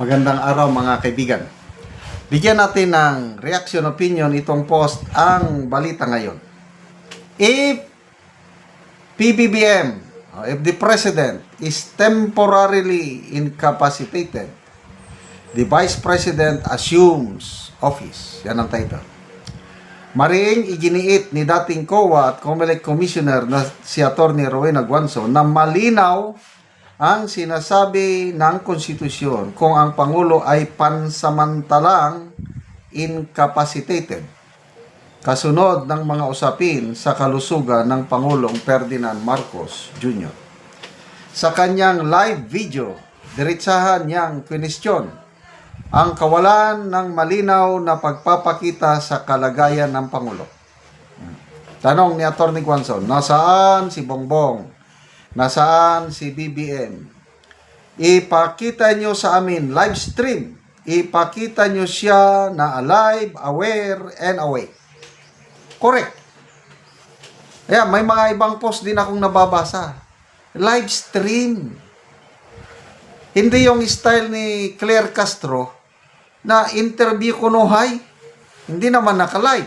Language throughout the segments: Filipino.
Magandang araw mga kaibigan. Bigyan natin ng reaction opinion itong post ang balita ngayon. If PBBM, if the President is temporarily incapacitated, the Vice President assumes office. Yan ang title. Mariing iginiit ni dating COA at COMELEC Commissioner na si Atty. Rowena Guanzon na malinaw ang sinasabi ng konstitusyon kung ang Pangulo ay pansamantalang incapacitated kasunod ng mga usapin sa kalusugan ng Pangulong Ferdinand Marcos Jr. Sa kanyang live video, diretsahan niyang kwestiyon ang kawalan ng malinaw na pagpapakita sa kalagayan ng Pangulo. Tanong ni Atty. Guanzon, nasaan si Bongbong? Nasaan si BBM? Ipakita nyo sa amin, live stream. Ipakita nyo siya na alive, aware, and awake. Correct. Ayan, may mga ibang post din akong nababasa. Live stream. Hindi yung style ni Claire Castro na interview kunuhay. Hindi naman naka-live.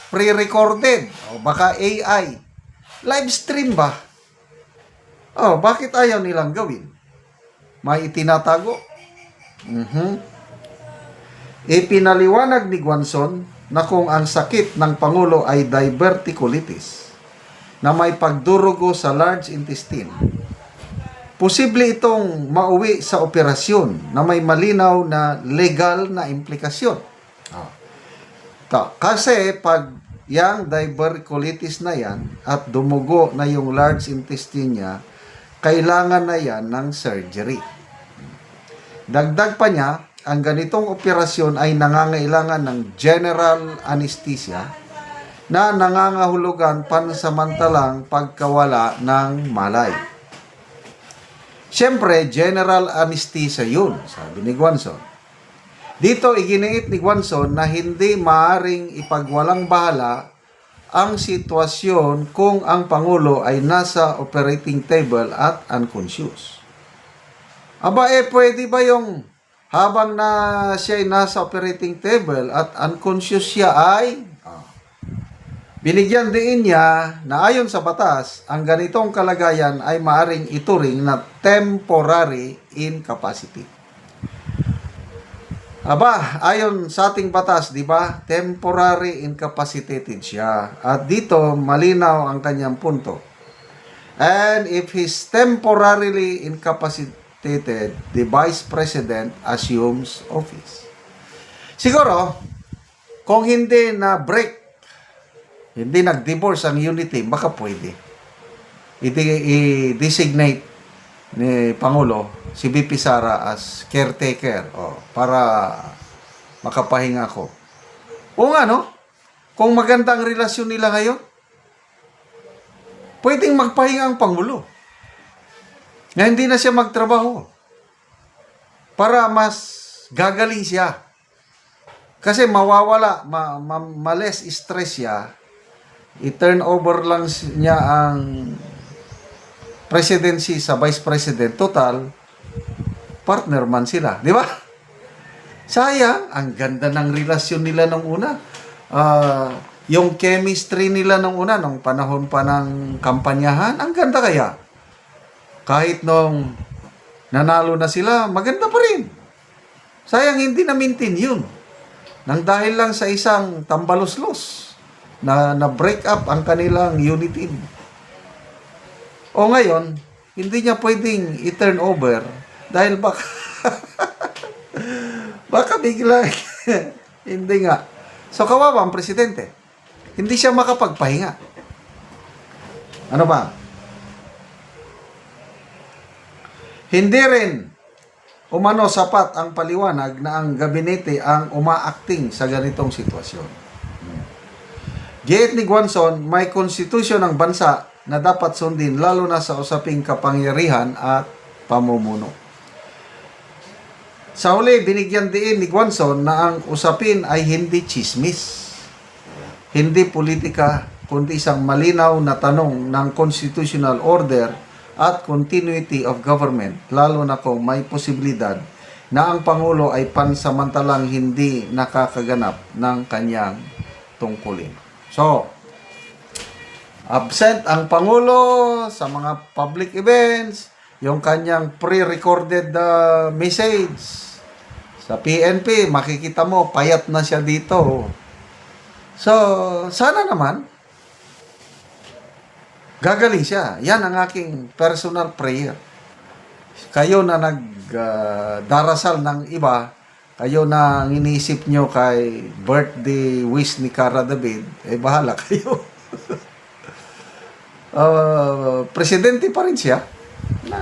Pre-recorded. O baka AI. Live stream ba? Oh, bakit ayaw nilang gawin? May itinatago? Ipinaliwanag ni Guanzon na kung ang sakit ng Pangulo ay diverticulitis na may pagdurugo sa large intestine, posible itong mauwi sa operasyon na may malinaw na legal na implikasyon. Kasi pag yang diverticulitis na yan at dumugo na yung large intestine niya, kailangan na yan ng surgery. Dagdag pa niya, ang ganitong operasyon ay nangangailangan ng general anesthesia na nangangahulugan pansamantalang pagkawala ng malay. Siyempre, general anesthesia yun, sabi ni Guanzon. Dito, iginiit ni Guanzon na hindi maaring ipagwalang bahala ang sitwasyon kung ang Pangulo ay nasa operating table at unconscious. Aba, pwede ba yung habang na siya ay nasa operating table at unconscious siya ay binigyan din niya na ayon sa batas, ang ganitong kalagayan ay maaring ituring na temporary incapacity. Aba, ayon sa ating batas, di ba? Temporary incapacitated siya. At dito, malinaw ang kanyang punto. And if he's temporarily incapacitated, the Vice President assumes office. Siguro, kung hindi na break, hindi nag-divorce ang unity, baka pwede. I-designate ni Pangulo si VP Sara as caretaker para makapahinga ko. O nga no, kung magandang relasyon nila ngayon, pwedeng magpahinga ang Pangulo na hindi na siya magtrabaho para mas gagaling siya. Kasi mawawala, ma-less stress siya, i-turn over lang niya ang presidency sa vice president, total, partner man sila. Di ba? Sayang, ang ganda ng relasyon nila nung una. Yung chemistry nila nung una, nung panahon pa ng kampanyahan, ang ganda kaya. Kahit nung nanalo na sila, maganda pa rin. Sayang, hindi na-maintain yun. Nang dahil lang sa isang tambaluslos na break up ang kanilang unity. O ngayon, hindi niya pwedeng i-turn over dahil baka baka bigla hindi nga. So kawawa ang presidente. Hindi siya makapagpahinga. Ano ba? Hindi rin umano sapat ang paliwanag na ang gabinete ang umaakting sa ganitong sitwasyon. Giit ni Guanzon, may konstitusyon ng bansa na dapat sundin lalo na sa usaping kapangyarihan at pamumuno. Sa huli, binigyan din ni Guanzon na ang usapin ay hindi chismis, hindi politika, kundi isang malinaw na tanong ng constitutional order at continuity of government, lalo na kung may posibilidad na ang Pangulo ay pansamantalang hindi nakakaganap ng kanyang tungkulin. So, absent ang Pangulo sa mga public events, yung kanyang pre-recorded message sa PNP, makikita mo, payat na siya dito. So, sana naman, gagaling siya. Yan ang aking personal prayer. Kayo na nagdarasal ng iba, kayo na iniisip nyo kay birthday wish ni Cara David, eh bahala kayo. Presidente pa rin siya na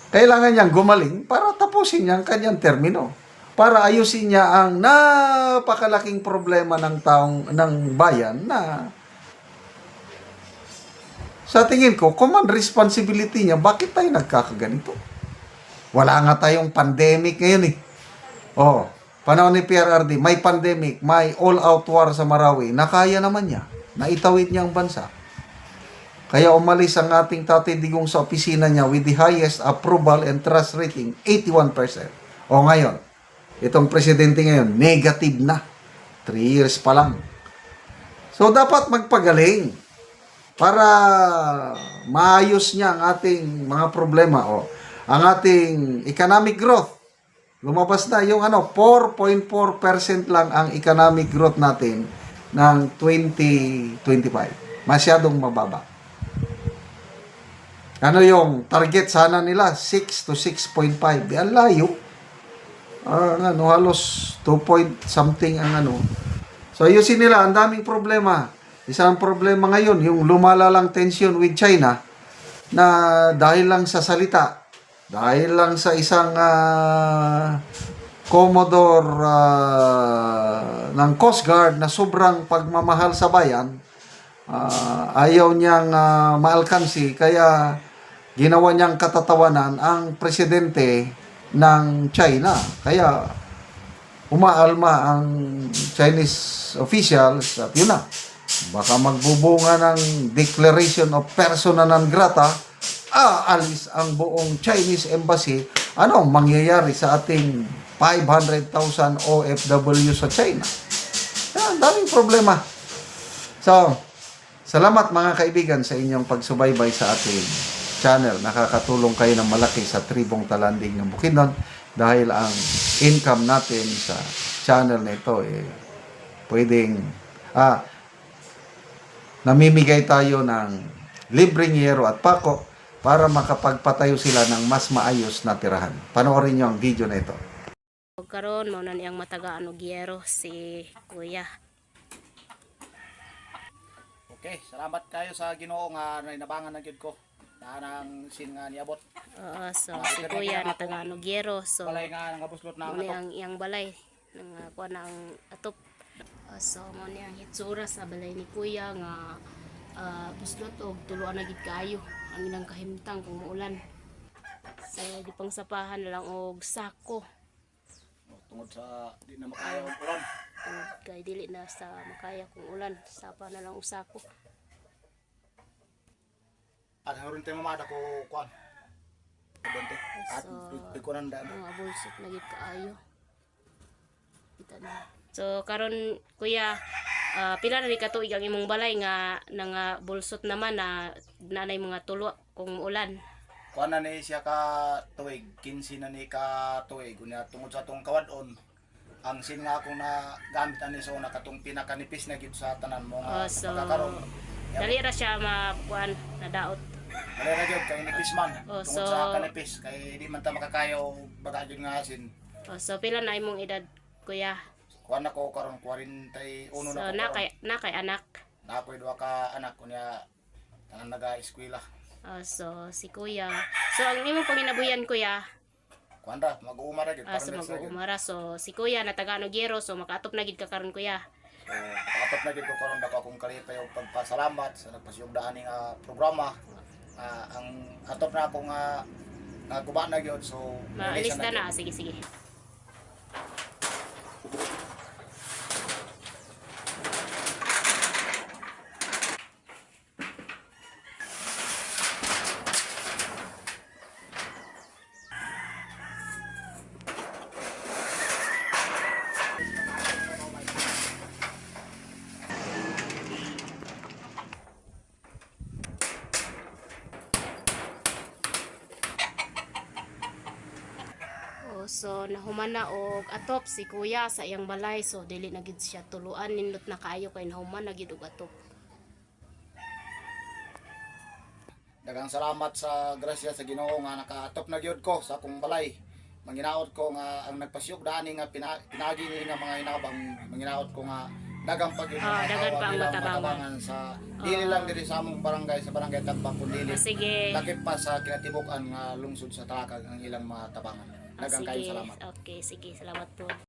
kailangan niyang gumaling para tapusin niya ang kanyang termino. Para ayusin niya ang napakalaking problema ng bayan na sa tingin ko, common responsibility niya, bakit tayo nagkakaganito? Wala nga tayong pandemic ngayon eh. Oh, panahon ni PRRD, may pandemic, may all-out war sa Marawi, nakaya naman niya, naitawid niya ang bansa. Kaya umalis ang ating Tatay Digong sa opisina niya with the highest approval and trust rating, 81%. O ngayon, itong presidente ngayon, negative na. 3 years pa lang. So, dapat magpagaling para maayos niya ang ating mga problema. O, ang ating economic growth. Lumabas na yung 4.4% lang ang economic growth natin ng 2025. Masyadong mababa. Ano yung target sana nila? 6 to 6.5. Ang layo. Halos 2 point something ang So, ayusin nila. Ang daming problema. Isang problema ngayon, yung lumalalang tension with China na dahil lang sa salita, dahil lang sa isang Commodore ng Coast Guard na sobrang pagmamahal sa bayan, ayaw niyang maalkansi, kaya ginawa niyang katatawanan ang presidente ng China. Kaya umaalma ang Chinese officials at yun na. Baka magbubunga ng declaration of persona non grata, alis ang buong Chinese embassy. Ano mangyayari sa ating 500,000 OFW sa China? Daming problema. So, salamat mga kaibigan sa inyong pagsubaybay sa ating channel. Nakakatulong kayo ng malaki sa tribong talanding ng Bukidnon dahil ang income natin sa channel na ito pwedeng namimigay tayo ng libreng yero at pako para makapagpatayo sila ng mas maayos na tirahan. Panoorin nyo ang video na ito. Karon mao na niyang matagaan og yero si Kuya. Okay, salamat kayo sa Ginoo nga nainabangan na gyud ko. Nang sin nga niabot. So si Kuya natagaan og yero. So Balay nga nangabuslot na mao ako. ang iyang balay nang kuha na ang atop. So mao ni ang hitsura sa balay ni Kuya nga buslot og tuluan na gid kaayo ang ilang kahimtang kung muulan. So di pang sapahan na lang og sako. Tungod sa di na makaya ang ulan. Kay dili na sa makaya kung ulan, sapa na lang og sako. At haron tayo mamada ko kuan. Bente. At ikunan da. Mga bulsot na gid kaayo. Kita na. So karon Kuya, pila na ni katuig ang imong balay nga bulsot naman na nanay mga tulo kung ulan. Kuan na ni siya ka tuig, 15 na ni ka tuig. Unya tungod sa tong kawadon, ang sin nga akong na gamit ani so nakatong pinakanipis na gid sa tanan mo nga So pagkakaroon. dali ra siya makuan na daot. Dali ra gyud kay nipis man. Tungod So sa kanipis kay di man ta makakayo baga gyud nga asin. so pila na imong edad Kuya? Kuan ako karon 41 So na ko. na kay anak. Na ako'y duha ka anak kunya tanan naga-eskwela. So si Kuya. So ang imong panginabuyan Kuya, Kuan ra mag-uuma ra gyud so mag-uumara. So si Kuya natagaan og yero, so makaatop na gid ka karon Kuya. So atop na gyud ko karon dako akong kalipay og pagpasalamat sa nagpasiyugdaan ning programa. Ang atop na ako nga naguba na gyud so Maalista na. Sige, sige. So nahuman na og atop si kuya sa iyang balay, so dili na gid siya tuluan, nindot na kaayo kay nahuman na gid og atop. Daghang salamat sa grasya sa Ginoo nga nakaatop na gyud ko sa akong balay. Manginaot ko nga ang nagpasyog dani nga pinagi ni nga mga hinabang, manginaot ko nga dagang pag dagan pa ang matabangan. sa dili lang diri sa among barangay, sa barangay Tagbang kundi Sige. lakip pa sa kinatibukan nga lungsod sa Talakag ang ilang mga tabangan. Dagang kayo Sige. salamat. Okay, sige. Salamat po.